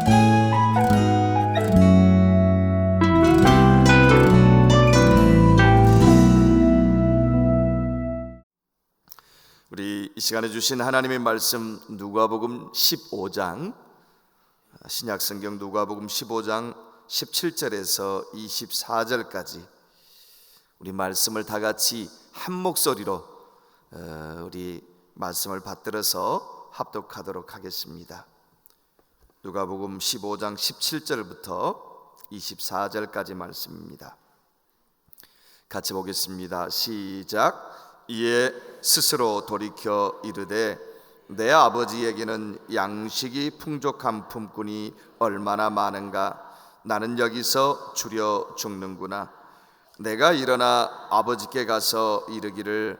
우리 이 시간에 주신 하나님의 말씀 누가복음 15장, 신약성경 누가복음 15장 17절에서 24절까지 우리 말씀을 다 같이 한 목소리로 우리 말씀을 받들어서 합독하도록 하겠습니다. 누가복음 15장 17절부터 24절까지 말씀입니다. 같이 보겠습니다. 시작. 이에 스스로 돌이켜 이르되 내 아버지에게는 양식이 풍족한 품꾼이 얼마나 많은가. 나는 여기서 줄여 죽는구나. 내가 일어나 아버지께 가서 이르기를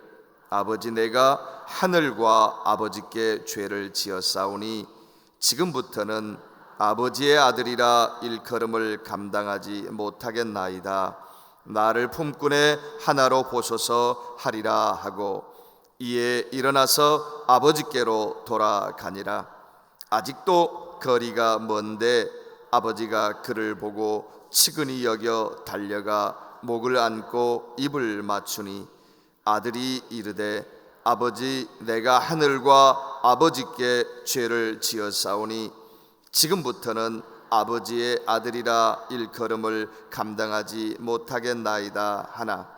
아버지, 내가 하늘과 아버지께 죄를 지었사오니 지금부터는 아버지의 아들이라 일컬음을 감당하지 못하겠나이다. 나를 품꾼의 하나로 보소서 하리라 하고 이에 일어나서 아버지께로 돌아가니라. 아직도 거리가 먼데 아버지가 그를 보고 측은히 여겨 달려가 목을 안고 입을 맞추니 아들이 이르되 아버지, 내가 하늘과 아버지께 죄를 지었사오니 지금부터는 아버지의 아들이라 일컬음을 감당하지 못하겠나이다 하나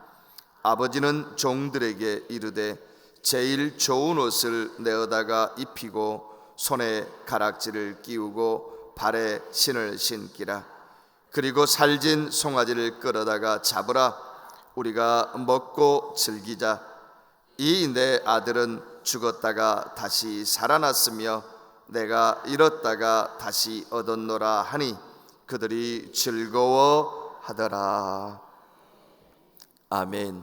아버지는 종들에게 이르되 제일 좋은 옷을 내어다가 입히고 손에 가락지를 끼우고 발에 신을 신기라. 그리고 살진 송아지를 끌어다가 잡으라. 우리가 먹고 즐기자. 이 내 아들은 죽었다가 다시 살아났으며 내가 잃었다가 다시 얻었노라 하니 그들이 즐거워하더라. 아멘.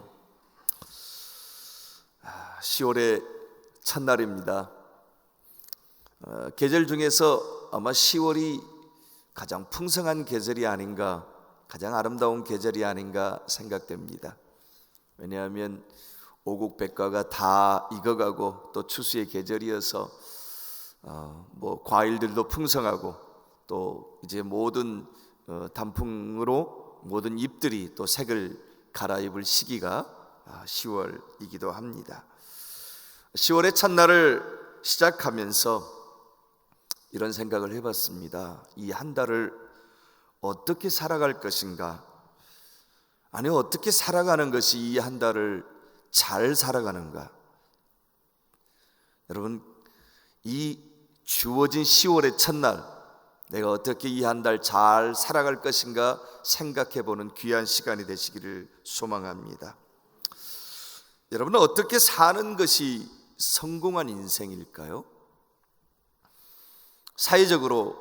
10월의 첫날입니다. 계절 중에서 아마 10월이 가장 풍성한 계절이 아닌가, 가장 아름다운 계절이 아닌가 생각됩니다. 왜냐하면 오국 백과가 다 익어가고 또 추수의 계절이어서 과일들도 풍성하고 또 이제 모든 단풍으로 모든 잎들이 또 색을 갈아입을 시기가 10월이기도 합니다. 10월의 첫날을 시작하면서 이런 생각을 해봤습니다. 이 한 달을 어떻게 살아갈 것인가? 아니, 어떻게 살아가는 것이 이 한 달을 잘 살아가는가? 여러분, 이 주어진 10월의 첫날 내가 어떻게 이 한 달 잘 살아갈 것인가 생각해보는 귀한 시간이 되시기를 소망합니다. 여러분은 어떻게 사는 것이 성공한 인생일까요? 사회적으로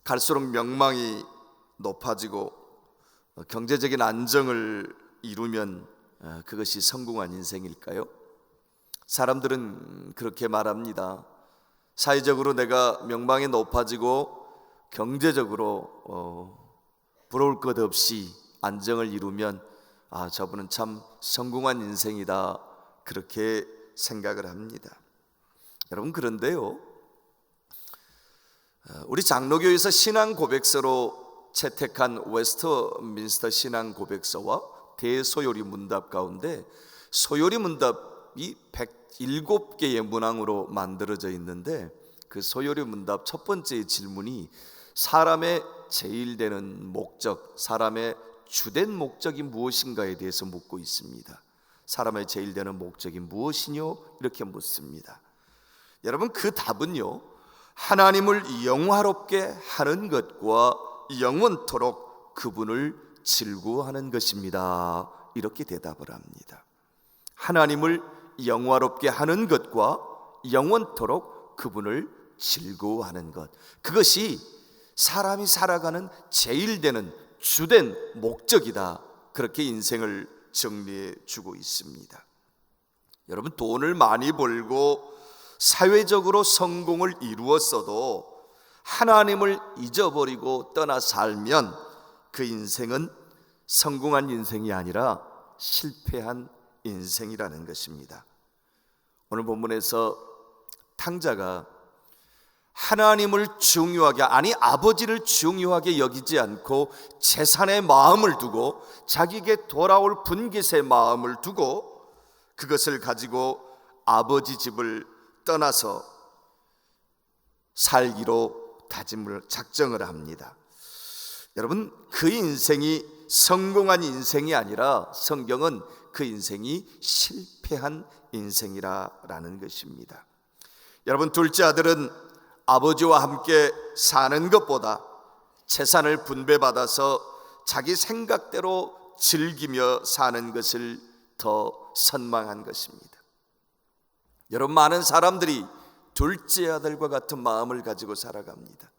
갈수록 명망이 높아지고 경제적인 안정을 이루면 그것이 성공한 인생일까요? 사람들은 그렇게 말합니다. 사회적으로 내가 명망이 높아지고 경제적으로 부러울 것 없이 안정을 이루면 저분은 참 성공한 인생이다, 그렇게 생각을 합니다. 여러분, 그런데요, 우리 장로교에서 신앙 고백서로 채택한 웨스트민스터 신앙 고백서와 대소요리 문답 가운데 소요리 문답이 107개의 문항으로 만들어져 있는데 그 소요리 문답 첫 번째 질문이 사람의 제일 되는 목적, 사람의 주된 목적이 무엇인가에 대해서 묻고 있습니다. 사람의 제일 되는 목적이 무엇이뇨? 이렇게 묻습니다. 여러분, 그 답은요, 하나님을 영화롭게 하는 것과 영원토록 그분을 즐거워하는 것입니다. 이렇게 대답을 합니다. 하나님을 영화롭게 하는 것과 영원토록 그분을 즐거워하는 것, 그것이 사람이 살아가는 제일 되는 주된 목적이다, 그렇게 인생을 정리해 주고 있습니다. 여러분, 돈을 많이 벌고 사회적으로 성공을 이루었어도 하나님을 잊어버리고 떠나 살면 그 인생은 성공한 인생이 아니라 실패한 인생이라는 것입니다. 오늘 본문에서 탕자가 하나님을 중요하게, 아니 아버지를 중요하게 여기지 않고 재산의 마음을 두고 자기에게 돌아올 분깃의 마음을 두고 그것을 가지고 아버지 집을 떠나서 살기로 작정을 합니다. 여러분, 그 인생이 성공한 인생이 아니라 성경은 그 인생이 실패한 인생이라는 것입니다. 여러분, 둘째 아들은 아버지와 함께 사는 것보다 재산을 분배받아서 자기 생각대로 즐기며 사는 것을 더 선망한 것입니다. 여러분, 많은 사람들이 둘째 아들과 같은 마음을 가지고 살아갑니다.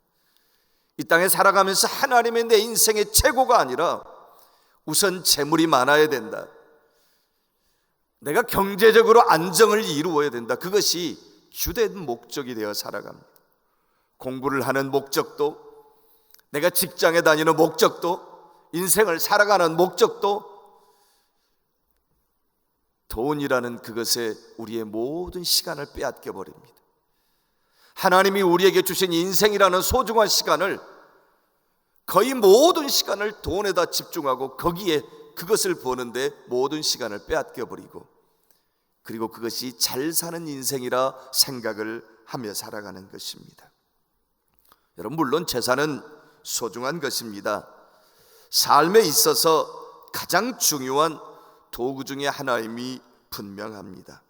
이 땅에 살아가면서 하나님의 내 인생의 최고가 아니라 우선 재물이 많아야 된다, 내가 경제적으로 안정을 이루어야 된다, 그것이 주된 목적이 되어 살아갑니다. 공부를 하는 목적도, 내가 직장에 다니는 목적도, 인생을 살아가는 목적도 돈이라는 그것에 우리의 모든 시간을 빼앗겨 버립니다. 하나님이 우리에게 주신 인생이라는 소중한 시간을, 거의 모든 시간을 돈에다 집중하고 거기에 그것을 보는데 모든 시간을 빼앗겨 버리고, 그리고 그것이 잘 사는 인생이라 생각을 하며 살아가는 것입니다. 여러분, 물론 재산은 소중한 것입니다. 삶에 있어서 가장 중요한 도구 중에 하나임이 분명합니다.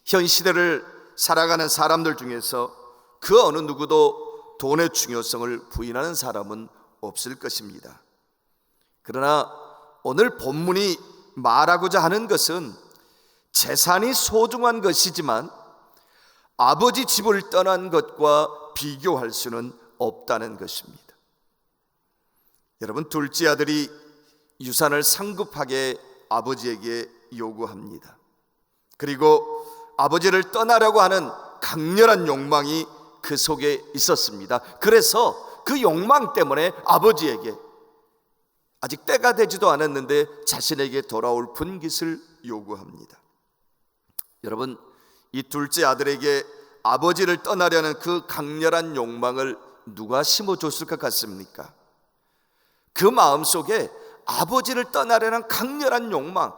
현 시대를 살아가는 사람들 중에서 그 어느 누구도 돈의 중요성을 부인하는 사람은 없을 것입니다. 그러나 오늘 본문이 말하고자 하는 것은 재산이 소중한 것이지만 아버지 집을 떠난 것과 비교할 수는 없다는 것입니다. 여러분, 둘째 아들이 유산을 상급하게 아버지에게 요구합니다. 그리고 아버지를 떠나려고 하는 강렬한 욕망이 그 속에 있었습니다. 그래서 그 욕망 때문에 아버지에게 아직 때가 되지도 않았는데 자신에게 돌아올 분깃을 요구합니다. 여러분, 이 둘째 아들에게 아버지를 떠나려는 그 강렬한 욕망을 누가 심어줬을 것 같습니까? 그 마음속에 아버지를 떠나려는 강렬한 욕망,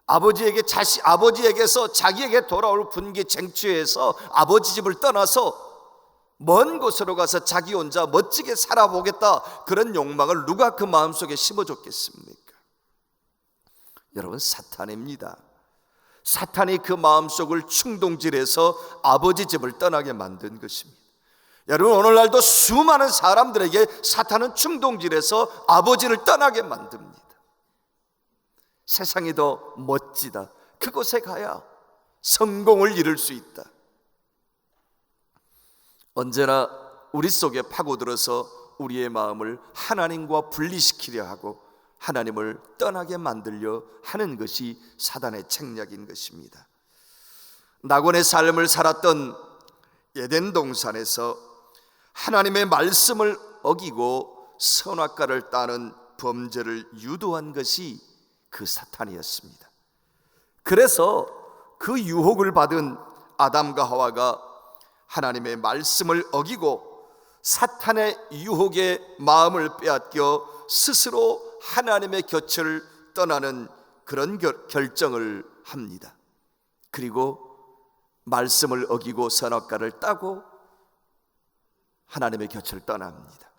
아버지에게서 자기에게 돌아올 분깃 쟁취해서 아버지 집을 떠나서 먼 곳으로 가서 자기 혼자 멋지게 살아보겠다, 그런 욕망을 누가 그 마음속에 심어줬겠습니까? 여러분, 사탄입니다. 사탄이 그 마음속을 충동질해서 아버지 집을 떠나게 만든 것입니다. 여러분, 오늘날도 수많은 사람들에게 사탄은 충동질해서 아버지를 떠나게 만듭니다. 세상이 더 멋지다, 그곳에 가야 성공을 이룰 수 있다. 언제나 우리 속에 파고들어서 우리의 마음을 하나님과 분리시키려 하고 하나님을 떠나게 만들려 하는 것이 사단의 책략인 것입니다. 낙원의 삶을 살았던 에덴 동산에서 하나님의 말씀을 어기고 선악과를 따는 범죄를 유도한 것이 그 사탄이었습니다. 그래서 그 유혹을 받은 아담과 하와가 하나님의 말씀을 어기고 사탄의 유혹에 마음을 빼앗겨 스스로 하나님의 곁을 떠나는 그런 결정을 합니다. 그리고 말씀을 어기고 선악과를 따고 하나님의 곁을 떠납니다.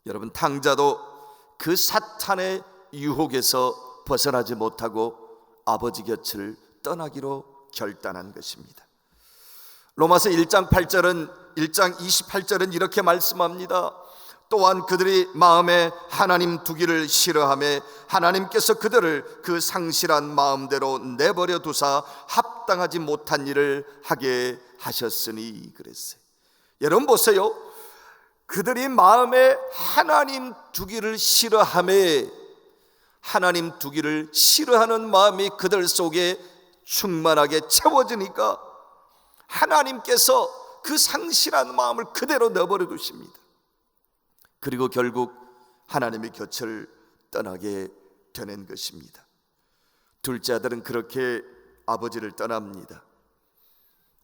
여러분, 탕자도 그 사탄의 유혹에서 벗어나지 못하고 아버지 곁을 떠나기로 결단한 것입니다. 로마서 1장 28절은 이렇게 말씀합니다. 또한 그들이 마음에 하나님 두기를 싫어하며 하나님께서 그들을 그 상실한 마음대로 내버려 두사 합당하지 못한 일을 하게 하셨으니 그랬어요. 여러분 보세요. 그들이 마음에 하나님 두기를 싫어하며 하나님 두기를 싫어하는 마음이 그들 속에 충만하게 채워지니까 하나님께서 그 상실한 마음을 그대로 내버려 두십니다. 그리고 결국 하나님의 곁을 떠나게 되는 것입니다. 둘째 아들은 그렇게 아버지를 떠납니다.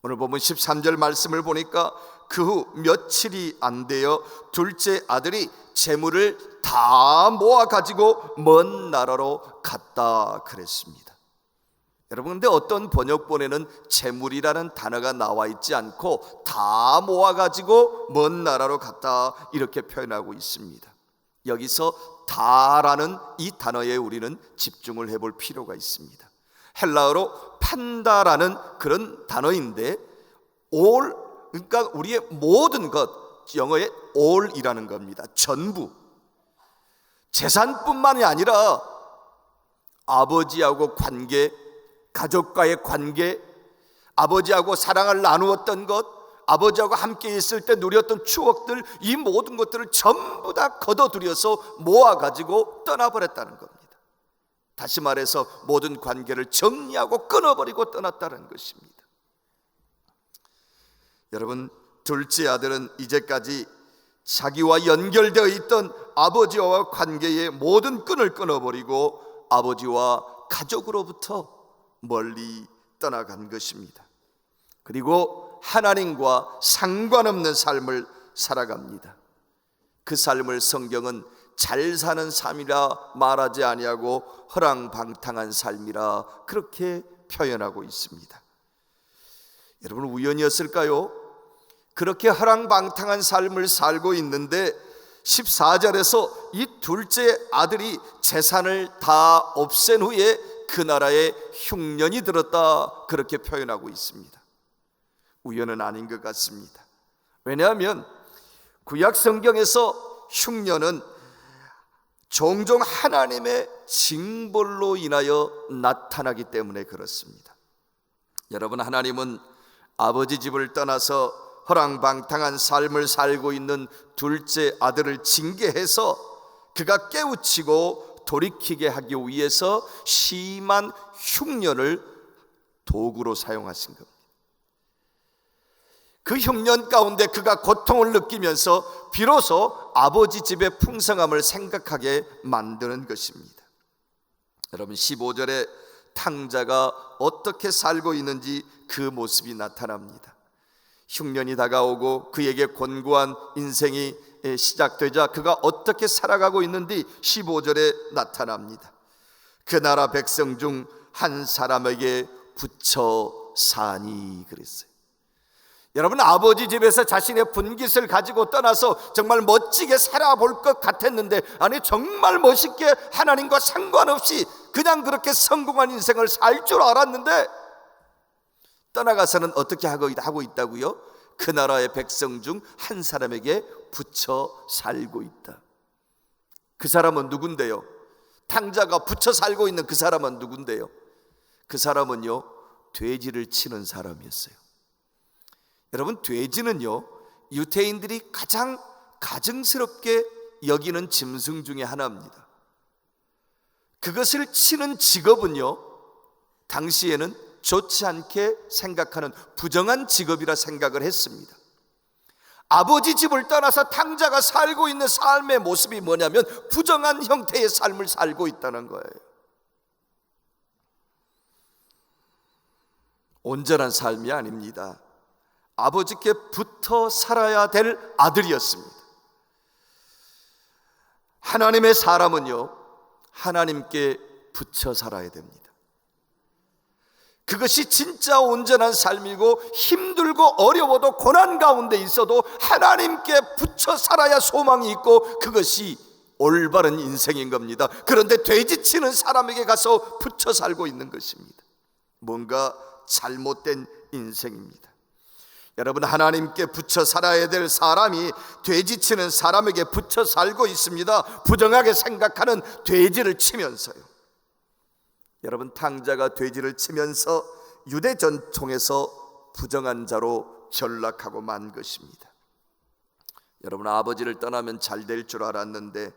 오늘 보면 13절 말씀을 보니까 그 후 며칠이 안 되어 둘째 아들이 재물을 다 모아 가지고 먼 나라로 갔다 그랬습니다. 여러분, 근데 어떤 번역본에는 재물이라는 단어가 나와 있지 않고 다 모아 가지고 먼 나라로 갔다 이렇게 표현하고 있습니다. 여기서 다라는 이 단어에 우리는 집중을 해볼 필요가 있습니다. 헬라어로 판다라는 그런 단어인데 all, 그러니까 우리의 모든 것, 영어의 all이라는 겁니다. 전부. 재산뿐만이 아니라 아버지하고 관계, 가족과의 관계, 아버지하고 사랑을 나누었던 것, 아버지하고 함께 있을 때 누렸던 추억들, 이 모든 것들을 전부 다 거둬들여서 모아가지고 떠나버렸다는 겁니다. 다시 말해서 모든 관계를 정리하고 끊어버리고 떠났다는 것입니다. 여러분, 둘째 아들은 이제까지 자기와 연결되어 있던 아버지와 관계의 모든 끈을 끊어버리고 아버지와 가족으로부터 멀리 떠나간 것입니다. 그리고 하나님과 상관없는 삶을 살아갑니다. 그 삶을 성경은 잘 사는 삶이라 말하지 아니하고 허랑방탕한 삶이라 그렇게 표현하고 있습니다. 여러분, 우연이었을까요? 그렇게 허랑방탕한 삶을 살고 있는데 14절에서 이 둘째 아들이 재산을 다 없앤 후에 그 나라에 흉년이 들었다 그렇게 표현하고 있습니다. 우연은 아닌 것 같습니다. 왜냐하면 구약 성경에서 흉년은 종종 하나님의 징벌로 인하여 나타나기 때문에 그렇습니다. 여러분, 하나님은 아버지 집을 떠나서 허랑방탕한 삶을 살고 있는 둘째 아들을 징계해서 그가 깨우치고 돌이키게 하기 위해서 심한 흉년을 도구로 사용하신 겁니다. 그 흉년 가운데 그가 고통을 느끼면서 비로소 아버지 집의 풍성함을 생각하게 만드는 것입니다. 여러분, 15절에 탕자가 어떻게 살고 있는지 그 모습이 나타납니다. 흉년이 다가오고 그에게 곤고한 인생이 시작되자 그가 어떻게 살아가고 있는지 15절에 나타납니다. 그 나라 백성 중 한 사람에게 붙여 사니 그랬어요. 여러분, 아버지 집에서 자신의 분깃을 가지고 떠나서 정말 멋지게 살아볼 것 같았는데, 아니 정말 멋있게 하나님과 상관없이 그냥 그렇게 성공한 인생을 살 줄 알았는데 떠나가서는 어떻게 하고 있다고요? 그 나라의 백성 중 한 사람에게 붙여 살고 있다. 그 사람은 누군데요? 탕자가 붙여 살고 있는 그 사람은 누군데요? 그 사람은요, 돼지를 치는 사람이었어요. 여러분, 돼지는요, 유대인들이 가장 가증스럽게 여기는 짐승 중에 하나입니다. 그것을 치는 직업은요, 당시에는 좋지 않게 생각하는 부정한 직업이라 생각을 했습니다. 아버지 집을 떠나서 탕자가 살고 있는 삶의 모습이 뭐냐면 부정한 형태의 삶을 살고 있다는 거예요. 온전한 삶이 아닙니다. 아버지께 붙어 살아야 될 아들이었습니다. 하나님의 사람은요, 하나님께 붙여 살아야 됩니다. 그것이 진짜 온전한 삶이고, 힘들고 어려워도 고난 가운데 있어도 하나님께 붙여 살아야 소망이 있고, 그것이 올바른 인생인 겁니다. 그런데 돼지치는 사람에게 가서 붙여 살고 있는 것입니다. 뭔가 잘못된 인생입니다. 여러분, 하나님께 붙여 살아야 될 사람이 돼지치는 사람에게 붙여 살고 있습니다. 부정하게 생각하는 돼지를 치면서요. 여러분, 탕자가 돼지를 치면서 유대 전통에서 부정한 자로 전락하고 만 것입니다. 여러분, 아버지를 떠나면 잘 될 줄 알았는데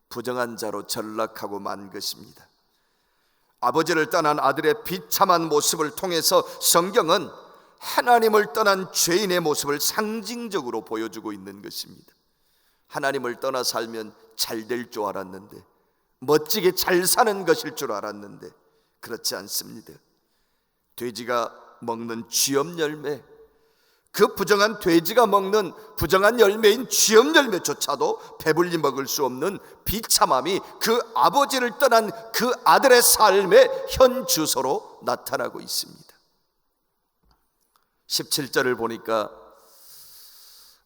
부정한 자로 전락하고 만 것입니다. 아버지를 떠난 아들의 비참한 모습을 통해서 성경은 하나님을 떠난 죄인의 모습을 상징적으로 보여주고 있는 것입니다. 하나님을 떠나 살면 잘 될 줄 알았는데, 멋지게 잘 사는 것일 줄 알았는데 그렇지 않습니다. 돼지가 먹는 쥐염 열매, 그 부정한 돼지가 먹는 부정한 열매인 쥐염 열매조차도 배불리 먹을 수 없는 비참함이 그 아버지를 떠난 그 아들의 삶의 현 주소로 나타나고 있습니다. 17절을 보니까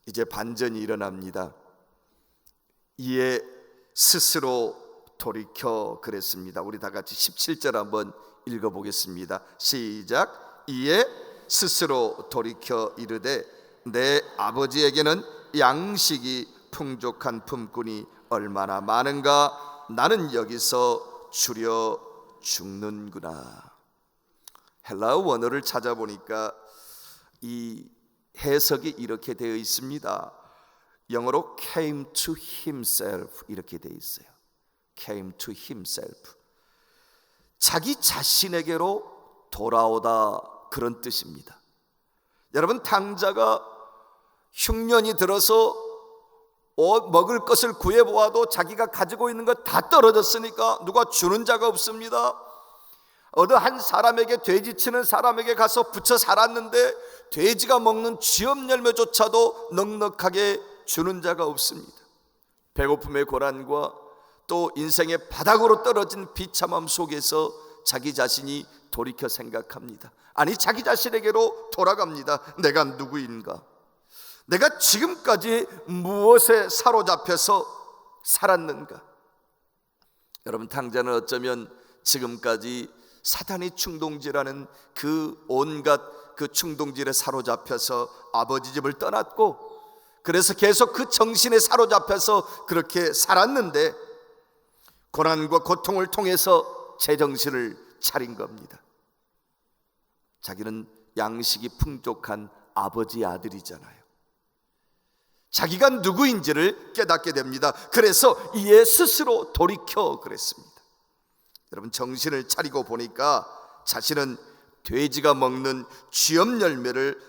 이제 반전이 일어납니다. 이에 스스로 돌이켜 그랬습니다. 우리 다 같이 17절 한번 읽어보겠습니다. 시작. 이에 스스로 돌이켜 이르되 내 아버지에게는 양식이 풍족한 품꾼이 얼마나 많은가, 나는 여기서 줄여 죽는구나. 헬라어 원어를 찾아보니까 이 해석이 이렇게 되어 있습니다. 영어로 came to himself 이렇게 되어 있어요. came to himself, 자기 자신에게로 돌아오다, 그런 뜻입니다. 여러분, 탕자가 흉년이 들어서 먹을 것을 구해보아도 자기가 가지고 있는 것 다 떨어졌으니까 누가 주는 자가 없습니다. 어느 한 사람에게, 돼지치는 사람에게 가서 붙여 살았는데 돼지가 먹는 쥐염 열매조차도 넉넉하게 주는 자가 없습니다. 배고픔의 고난과 또 인생의 바닥으로 떨어진 비참함 속에서 자기 자신이 돌이켜 생각합니다. 아니, 자기 자신에게로 돌아갑니다. 내가 누구인가? 내가 지금까지 무엇에 사로잡혀서 살았는가? 여러분, 탕자는 어쩌면 지금까지 사탄의 충동질하는 그 온갖 그 충동질에 사로잡혀서 아버지 집을 떠났고, 그래서 계속 그 정신에 사로잡혀서 그렇게 살았는데 고난과 고통을 통해서 제정신을 차린 겁니다. 자기는 양식이 풍족한 아버지의 아들이잖아요. 자기가 누구인지를 깨닫게 됩니다. 그래서 이에 스스로 돌이켜 그랬습니다. 여러분, 정신을 차리고 보니까 자신은 돼지가 먹는 쥐염 열매를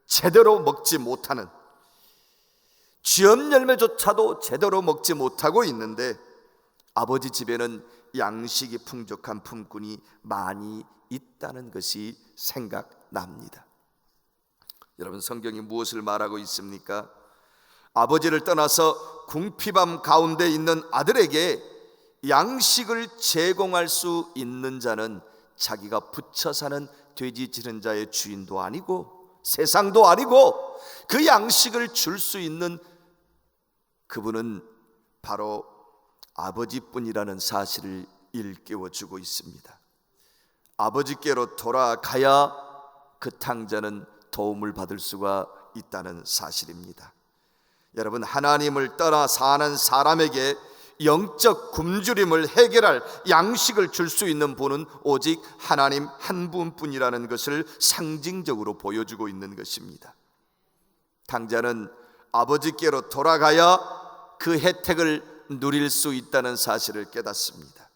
제대로 먹지 못하는, 쥐염 열매조차도 제대로 먹지 못하고 있는데 아버지 집에는 양식이 풍족한 품꾼이 많이 있다는 것이 생각납니다. 여러분, 성경이 무엇을 말하고 있습니까? 아버지를 떠나서 궁핍함 가운데 있는 아들에게 양식을 제공할 수 있는 자는 자기가 붙여 사는 돼지 치는 자의 주인도 아니고 세상도 아니고, 그 양식을 줄 수 있는 그분은 바로 아버지뿐이라는 사실을 일깨워주고 있습니다. 아버지께로 돌아가야 그 탕자는 도움을 받을 수가 있다는 사실입니다. 여러분, 하나님을 떠나 사는 사람에게 영적 굶주림을 해결할 양식을 줄 수 있는 분은 오직 하나님 한 분뿐이라는 것을 상징적으로 보여주고 있는 것입니다. 탕자는 아버지께로 돌아가야 그 혜택을 누릴 수 있다는 사실을 깨닫습니다.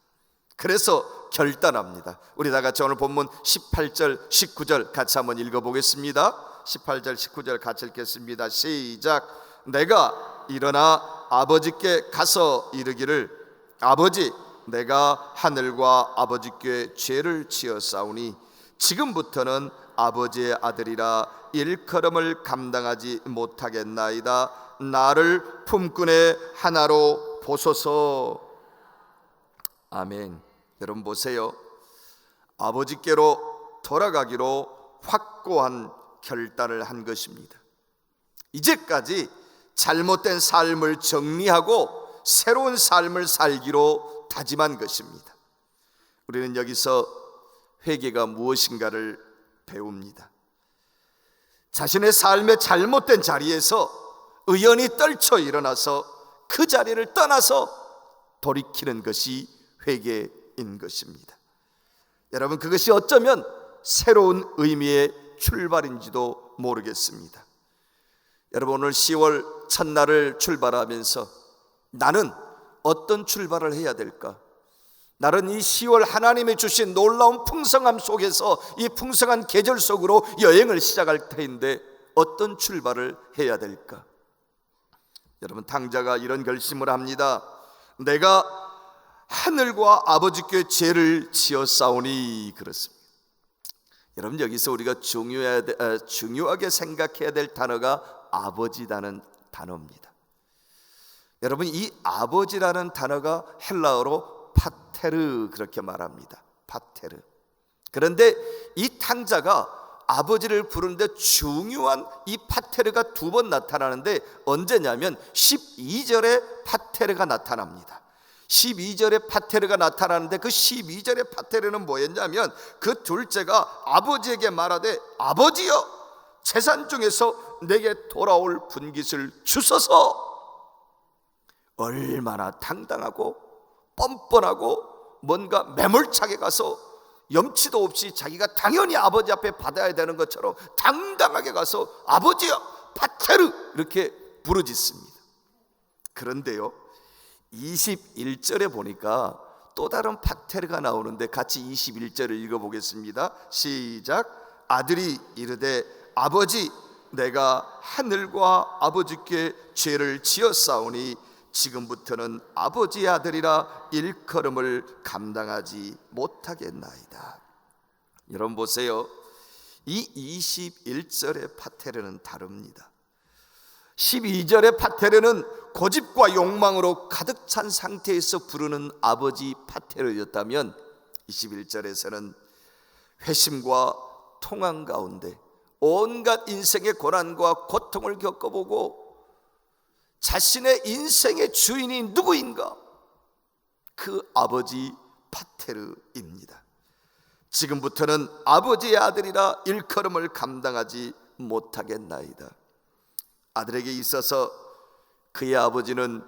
그래서 결단합니다. 우리 다 같이 오늘 본문 18절 19절 같이 한번 읽어보겠습니다. 18절 19절 같이 읽겠습니다. 시작. 내가 일어나 아버지께 가서 이르기를 아버지, 내가 하늘과 아버지께 죄를 지었사오니 지금부터는 아버지의 아들이라 일컬음을 감당하지 못하겠나이다. 나를 품꾼의 하나로 보소서. 아멘. 여러분 보세요. 아버지께로 돌아가기로 확고한 결단을 한 것입니다. 이제까지 잘못된 삶을 정리하고 새로운 삶을 살기로 다짐한 것입니다. 우리는 여기서 회개가 무엇인가를 배웁니다. 자신의 삶의 잘못된 자리에서 의연히 떨쳐 일어나서 그 자리를 떠나서 돌이키는 것이 회개인 것입니다. 여러분, 그것이 어쩌면 새로운 의미의 출발인지도 모르겠습니다. 여러분, 오늘 10월 첫날을 출발하면서 나는 어떤 출발을 해야 될까? 나는 이 10월 하나님이 주신 놀라운 풍성함 속에서 이 풍성한 계절 속으로 여행을 시작할 터인데 어떤 출발을 해야 될까? 여러분, 탕자가 이런 결심을 합니다. 내가 하늘과 아버지께 죄를 지었사오니, 그렇습니다. 여러분, 여기서 우리가 중요하게 생각해야 될 단어가 아버지라는 단어입니다. 여러분, 이 아버지라는 단어가 헬라어로 파테르, 그렇게 말합니다. 파테르. 그런데 이 탕자가 아버지를 부르는데 중요한 이 파테르가 두 번 나타나는데 언제냐면 12절에 파테르가 나타납니다. 12절에 파테르가 나타나는데 그 12절의 파테르는 뭐였냐면 그 둘째가 아버지에게 말하되 아버지여, 재산 중에서 내게 돌아올 분깃을 주소서. 얼마나 당당하고 뻔뻔하고 뭔가 매몰차게 가서 염치도 없이 자기가 당연히 아버지 앞에 받아야 되는 것처럼 당당하게 가서 아버지여 파테르 이렇게 부르짖습니다. 그런데요, 21절에 보니까 또 다른 파테르가 나오는데 같이 21절을 읽어보겠습니다. 시작. 아들이 이르되 아버지, 내가 하늘과 아버지께 죄를 지었사오니 지금부터는 아버지의 아들이라 일컬음을 감당하지 못하겠나이다. 여러분 보세요. 이 21절의 파테르는 다릅니다. 12절의 파테르는 고집과 욕망으로 가득 찬 상태에서 부르는 아버지 파테르였다면 21절에서는 회심과 통한 가운데 온갖 인생의 고난과 고통을 겪어보고 자신의 인생의 주인이 누구인가? 그 아버지 파테르입니다. 지금부터는 아버지의 아들이라 일컬음을 감당하지 못하겠나이다. 아들에게 있어서 그의 아버지는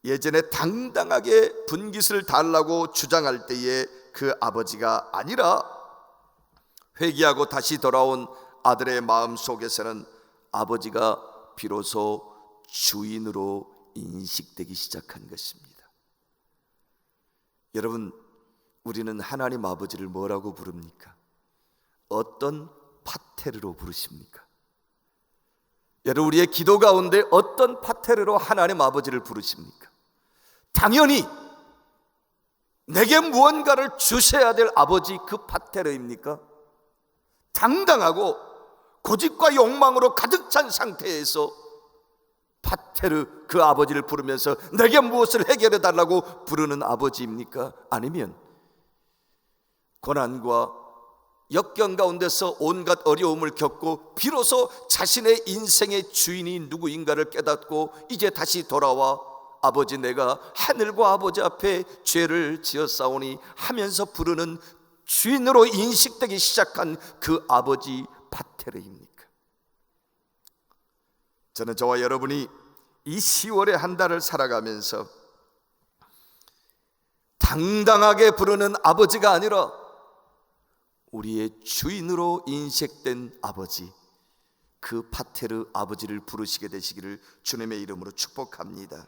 예전에 당당하게 분깃을 달라고 주장할 때의 그 아버지가 아니라 회개하고 다시 돌아온 아들의 마음 속에서는 아버지가 비로소 주인으로 인식되기 시작한 것입니다. 여러분, 우리는 하나님 아버지를 뭐라고 부릅니까? 어떤 파테르로 부르십니까? 여러분, 우리의 기도 가운데 어떤 파테르로 하나님 아버지를 부르십니까? 당연히 내게 무언가를 주셔야 될 아버지, 그 파테르입니까? 당당하고 고집과 욕망으로 가득 찬 상태에서 파테르, 그 아버지를 부르면서 내게 무엇을 해결해 달라고 부르는 아버지입니까? 아니면 고난과 역경 가운데서 온갖 어려움을 겪고 비로소 자신의 인생의 주인이 누구인가를 깨닫고 이제 다시 돌아와 아버지, 내가 하늘과 아버지 앞에 죄를 지었사오니 하면서 부르는 주인으로 인식되기 시작한 그 아버지 파테르입니까? 저는 저와 여러분이 이 10월의 한 달을 살아가면서 당당하게 부르는 아버지가 아니라 우리의 주인으로 인식된 아버지, 그 파테르 아버지를 부르시게 되시기를 주님의 이름으로 축복합니다.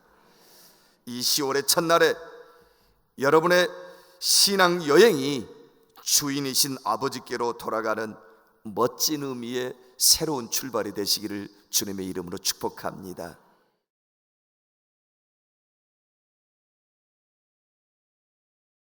이 10월의 첫날에 여러분의 신앙 여행이 주인이신 아버지께로 돌아가는 멋진 의미의 새로운 출발이 되시기를 주님의 이름으로 축복합니다.